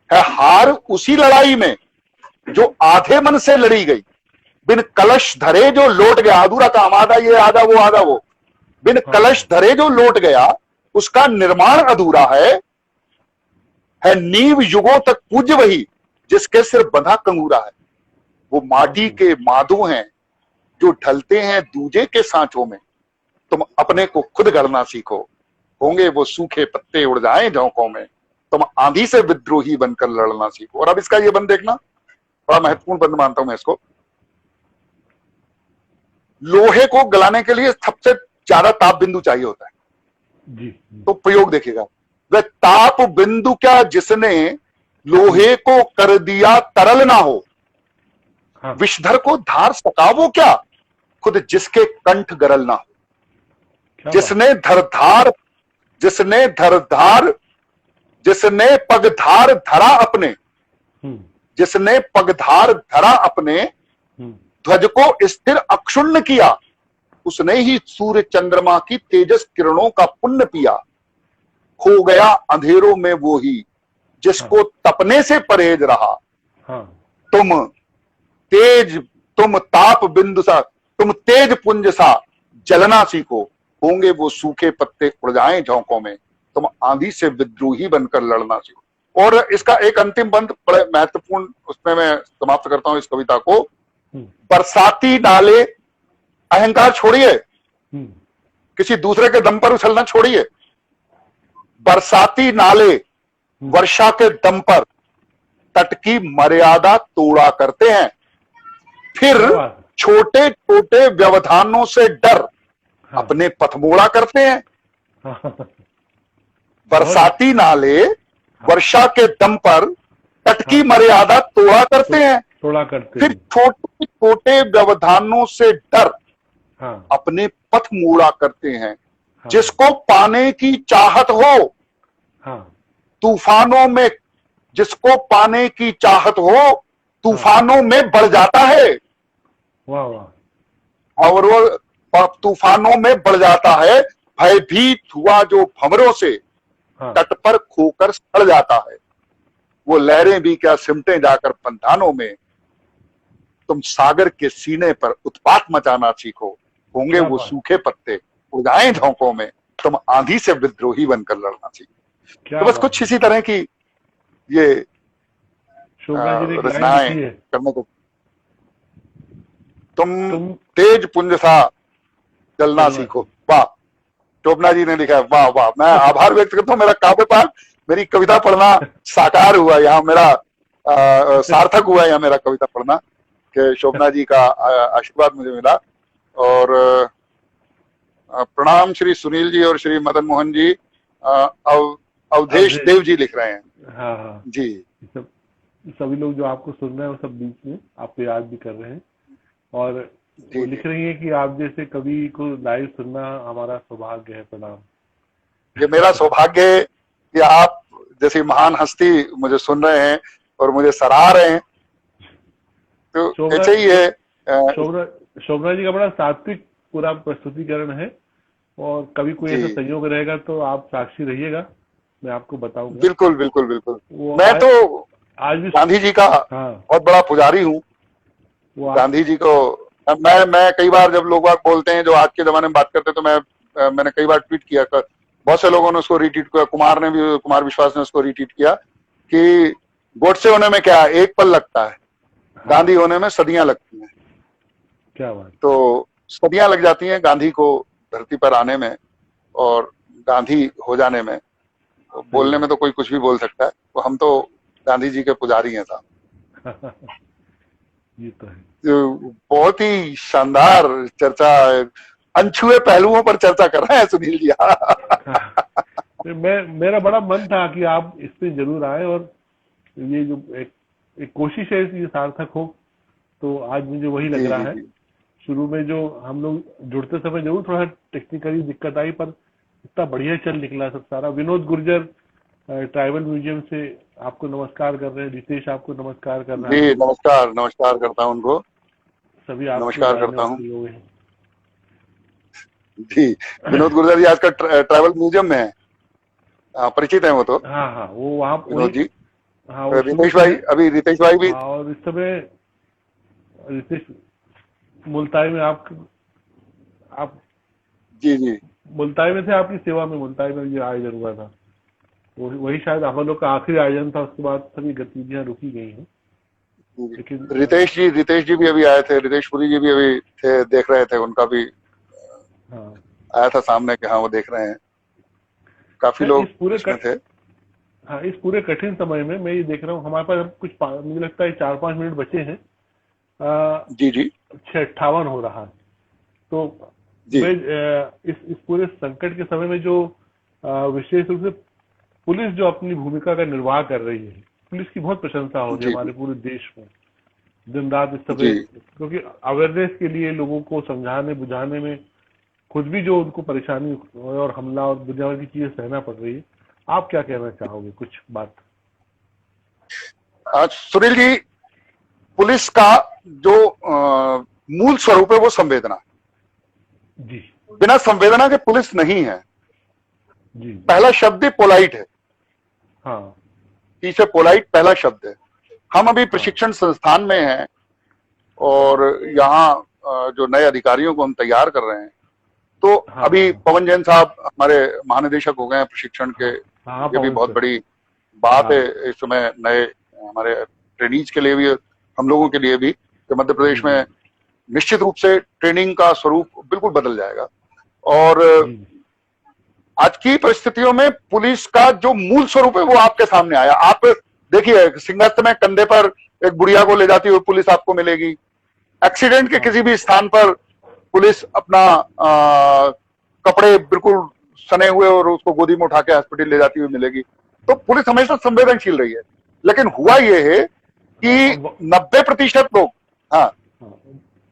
है। हार उसी लड़ाई में जो आधे मन से लड़ी गई, बिन कलश धरे जो लौट गया। अधूरा काम, आधा ये आधा वो, बिन कलश धरे जो लौट गया, उसका निर्माण अधूरा है नींव युगों तक पूज्य वही, जिसके सिर बंधा कंगूरा है। वो माटी के मादू हैं जो ढलते हैं दूजे के सांचों में, तुम अपने को खुद गढ़ना सीखो। होंगे वो सूखे पत्ते उड़ जाएं झोंकों में, तुम आंधी से विद्रोही बनकर लड़ना सीखो। और अब इसका ये बंद देखना, बड़ा महत्वपूर्ण बंद मानता हूं मैं इसको। लोहे को गलाने के लिए सबसे ज्यादा ताप बिंदु चाहिए होता है जी। तो प्रयोग देखिएगा, वह ताप बिंदु क्या जिसने लोहे को कर दिया तरल ना हो। हाँ। विषधर को धार सका वो क्या, खुद जिसके कंठ गरल ना हो। जिसने पगधार धरा अपने, जिसने पगधार धरा अपने, ध्वज को स्थिर अक्षुण्ण किया, उसने ही सूर्य चंद्रमा की तेजस किरणों का पुण्य पिया। खो गया अंधेरों में वो ही जिसको तपने से परहेज रहा। तुम ताप बिंदु सा, तुम तेज पुंज सा जलना सीखो। होंगे वो सूखे पत्ते उड़ जाएं झोंकों में, तुम आंधी से विद्रोही बनकर लड़ना सीखो। और इसका एक अंतिम बंद बड़े महत्वपूर्ण, उसमें मैं समाप्त करता हूं इस कविता को। बरसाती नाले, अहंकार छोड़िए, किसी दूसरे के दम पर उछलना छोड़िए। बरसाती नाले वर्षा के दम पर तट की मर्यादा तोड़ा करते हैं, फिर छोटे छोटे व्यवधानों से डर अपने पथ मोड़ा करते हैं। बरसाती नाले वर्षा के दम पर तट की मर्यादा तोड़ा करते हैं, थोड़ा करते फिर हैं। छोटे छोटे व्यवधानों से डर हाँ अपने पथ मोड़ा करते हैं। हाँ जिसको पाने की चाहत हो हाँ तूफानों में, जिसको पाने की चाहत हो हाँ, तूफानों में बढ़ जाता है, वाह वाह, और वो तूफानों में बढ़ जाता है। भयभीत हुआ जो भंवरों से हाँ तट पर खोकर सड़ जाता है। वो लहरें भी क्या सिमटे जाकर पंधानों में, तुम सागर के सीने पर उत्पात मचाना सीखो। होंगे क्या वो बात, सूखे पत्ते उड़ाएं झोंकों में, तुम आंधी से विद्रोही बनकर लड़ना सीखो। तो क्या बस बात कुछ है। इसी तरह की ये शोभना जी ने एक लाइन रचनाएं लिखी है, करने को, तुम तुम तेज पुंज सा जलना चलना सीखो। वाह, शोभना जी ने लिखा है, वाह वाह। मैं आभार व्यक्त करता हूँ, मेरा काव्य पाठ, मेरी कविता पढ़ना साकार हुआ यहाँ, मेरा सार्थक हुआ यहाँ मेरा कविता पढ़ना, कि शोभना जी का आशीर्वाद मुझे मिला। और प्रणाम श्री सुनील जी और श्री मदन मोहन जी। अवधेश अवधेश, देव जी लिख रहे हैं हाँ हाँ, जी। सब सभी लोग जो आपको सुन रहे हैं वो सब बीच में आपको याद भी कर रहे हैं, और वो जी जी, लिख रही है कि आप जैसे कवि को लाइव सुनना हमारा सौभाग्य है, प्रणाम। ये मेरा सौभाग्य है कि आप जैसी महान हस्ती मुझे सुन रहे हैं और मुझे सराह रहे हैं। तो शोभना ऐसे ही है। शोभना शोभना जी का बड़ा सात्विक पूरा प्रस्तुतिकरण है, और कभी कोई ऐसा जी, संयोग रहेगा तो आप साक्षी रहिएगा, मैं आपको बताऊंगा। बिल्कुल बिल्कुल बिल्कुल। वो मैं आज तो आज भी, गांधी जी का हाँ, बहुत बड़ा पुजारी हूँ। वो आप, गांधी जी को मैं कई बार, जब लोग बाग बोलते हैं जो आज के जमाने में बात करते हैं, तो मैंने कई बार ट्वीट किया, बहुत से लोगों ने उसको रीट्वीट किया, कुमार विश्वास ने उसको रीट्वीट किया कि गोडसे होने में क्या एक पल लगता है, हाँ, गांधी होने में सदियां लगती हैं। क्या बात, तो सदियां लग जाती हैं गांधी को धरती पर आने में और गांधी हो जाने में। तो सही बोलने में तो कोई कुछ भी बोल सकता है, तो हम तो गांधी जी के पुजारी हैं साहब। बात। ये तो है। तो बहुत ही शानदार चर्चा, अनछुए पहलुओं पर चर्चा कर रहे हैं सुनील जी। तो मेरा बड़ा मन था कि आप इस पे जरूर आए, और ये जो एक कोशिश है ये सार्थक हो, तो आज मुझे वही लग जी रहा जी है। जी शुरू में जो हम लोग जुड़ते समय जरूर थोड़ा टेक्निकली दिक्कत आई, पर इतना बढ़िया चल निकला सब सारा। विनोद गुर्जर ट्राइबल म्यूजियम से आपको नमस्कार कर रहे हैं, रितेश आपको नमस्कार कर रहा जी, है, नमस्कार नमस्कार करता हूँ उनको, सभी आपके नमस्कार जानने करता हूँ वाले लोग हैं। जी। विनोद गुर्जर जी आजकल ट्राइबल म्यूजियम में है, परिचित है वो तो, हाँ हाँ, वो वहाँ वही, विनोद जी। हाँ वो शुरू रितेश से भाई, है। अभी रितेश भाई भी। हाँ, और इस समय रितेश मुल्ताई में आप जी जी मुल्ताई में थे, आपकी सेवा में मुल्ताई में ये आयोजन हुआ था, वही शायद हम लोग का आखिरी आयोजन था, उसके बाद सभी गतिविधियां रुकी गई हैं, जी। लेकिन रितेश जी भी अभी आए थे, रितेश पुरी जी भी अभी थे, देख रहे थे, उनका भी हाँ, आया था सामने कि हाँ वो देख रहे हैं। काफी इस लोग पूरे इसमें थे। हाँ, इस पूरे कठिन समय में मैं ये देख रहा हूँ हमारे पास अब कुछ मुझे लगता है 4-5 मिनट बचे हैं। जी जी 6:58 हो रहा है, तो जी मैं इस पूरे संकट के समय में जो विशेष रूप से पुलिस जो अपनी भूमिका का निर्वाह कर रही है, पुलिस की बहुत प्रशंसा हो रही है जी हमारे पूरे देश में, दिन रात इस समय, जी। क्योंकि अवेयरनेस के लिए लोगों को समझाने बुझाने में खुद भी जो उनको परेशानी और हमला और दुनिया भर की चीजें सहना पड़ रही है। आप क्या कहना चाहोगे, कुछ बात? सुनील जी, पुलिस का जो मूल स्वरूप है वो संवेदना। जी बिना संवेदना के पुलिस नहीं है। जी, पहला शब्द ही पोलाइट है, हाँ पीछे पोलाइट पहला शब्द है। हम अभी हाँ प्रशिक्षण संस्थान में हैं और यहाँ जो नए अधिकारियों को हम तैयार कर रहे हैं, तो हाँ अभी हाँ पवन जैन साहब हमारे महानिदेशक हो गए हैं प्रशिक्षण के। हाँ, ये भी पवन बहुत सर, बड़ी बात हाँ है इस समय नए हमारे ट्रेनीज के लिए भी, हम लोगों के लिए भी, कि मध्य जी प्रदेश जी में निश्चित रूप से ट्रेनिंग का स्वरूप बिल्कुल बदल जाएगा। और जी आज की परिस्थितियों में पुलिस का जो मूल स्वरूप है वो आपके सामने आया। आप देखिए, सिंगस्त में कंधे पर एक बुढ़िया को ले जाती हुई पुलिस आपको मिलेगी। एक्सीडेंट के हाँ किसी भी स्थान पर पुलिस अपना कपड़े बिल्कुल सने हुए और उसको गोदी में उठा के हॉस्पिटल ले जाती हुई मिलेगी। तो पुलिस हमेशा संवेदनशील रही है। लेकिन हुआ ये है कि 90% लोग, हाँ,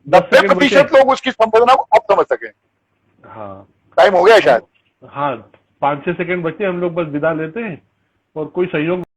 90% लोग उसकी संवेदना को अब समझ सके। हाँ, टाइम हो गया शायद। हाँ, 5-6 सेकंड बचे, हम लोग बस विदा लेते हैं और कोई सहयोग